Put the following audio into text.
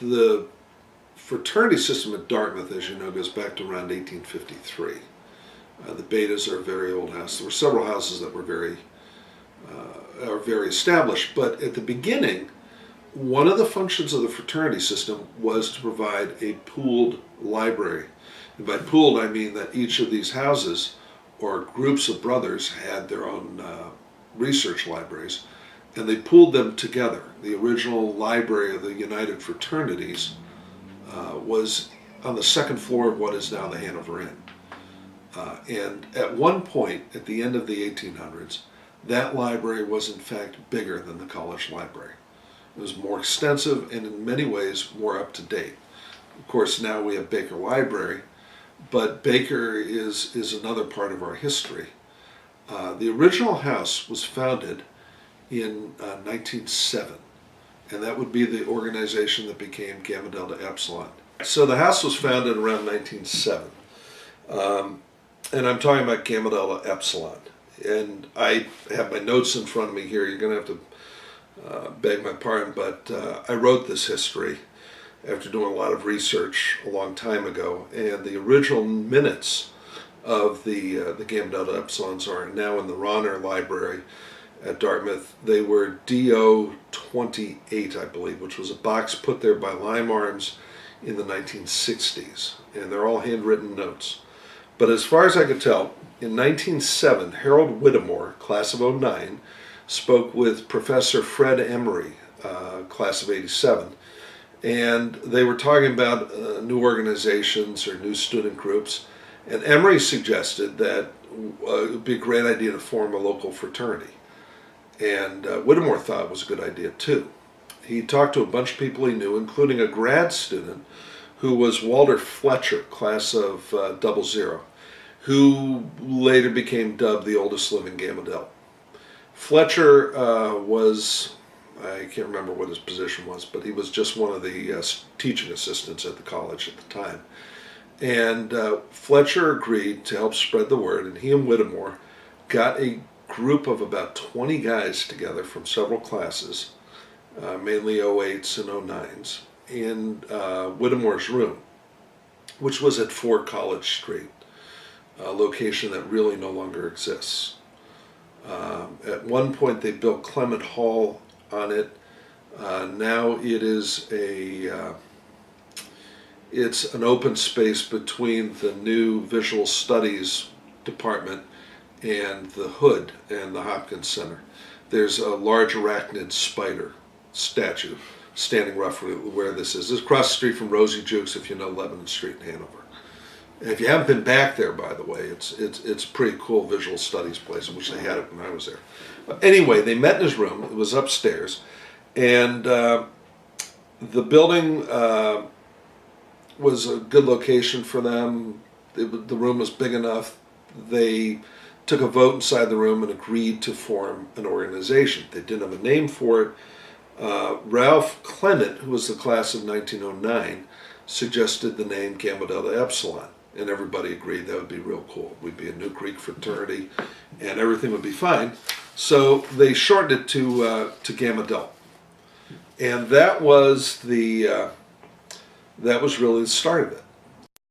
The fraternity system at Dartmouth, as you know, goes back to around 1853. The Betas are a very old house. There were several houses that were very established, but at the beginning, one of the functions of the fraternity system was to provide a pooled library. And by pooled, I mean that each of these houses or groups of brothers had their own research libraries, and they pooled them together. The original library of the United Fraternities was on the second floor of what is now the Hanover Inn. And at one point, at the end of the 1800s, that library was in fact bigger than the college library. It was more extensive and in many ways more up to date. Of course, now we have Baker Library, but Baker is another part of our history. The original house was founded in 1907, and that would be the organization that became Gamma Delta Epsilon. So the house was founded around 1907, and I'm talking about Gamma Delta Epsilon. And I have my notes in front of me here. You're going to have to beg my pardon, but I wrote this history after doing a lot of research a long time ago, and the original minutes of the Gamma Delta Epsilons are now in the Ronner Library at Dartmouth. They were DO 28, I believe, which was a box put there by Lime Arms in the 1960s, and they're all handwritten notes. But as far as I could tell, in 1907, Harold Whittemore, class of '09, spoke with Professor Fred Emery, class of '87, and they were talking about new organizations or new student groups, and Emery suggested that it would be a great idea to form a local fraternity. And Whittemore thought it was a good idea too. He talked to a bunch of people he knew, including a grad student who was Walter Fletcher, class of 00, who later became dubbed the oldest living Gamma Delta. Fletcher was, I can't remember what his position was, but he was just one of the teaching assistants at the college at the time. And Fletcher agreed to help spread the word, and he and Whittemore got a group of about 20 guys together from several classes, mainly 08s and 09s, in Whittemore's room, which was at 4 College Street, a location that really no longer exists. At one point they built Clement Hall on it. Now it is it's an open space between the new Visual Studies department and the Hood and the Hopkins Center. There's a large arachnid spider statue standing roughly where this is. This is across the street from Rosie Jukes, if you know Lebanon Street in Hanover. And if you haven't been back there, by the way, it's a pretty cool visual studies place. I wish they had it when I was there. But anyway, they met in his room. It was upstairs, and the building was a good location for them. The room was big enough. They took a vote inside the room and agreed to form an organization. They didn't have a name for it. Ralph Clement, who was the class of 1909, suggested the name Gamma Delta Epsilon, and everybody agreed that would be real cool. We'd be a new Greek fraternity, and everything would be fine. So they shortened it to Gamma Delta, and that was really the start of it.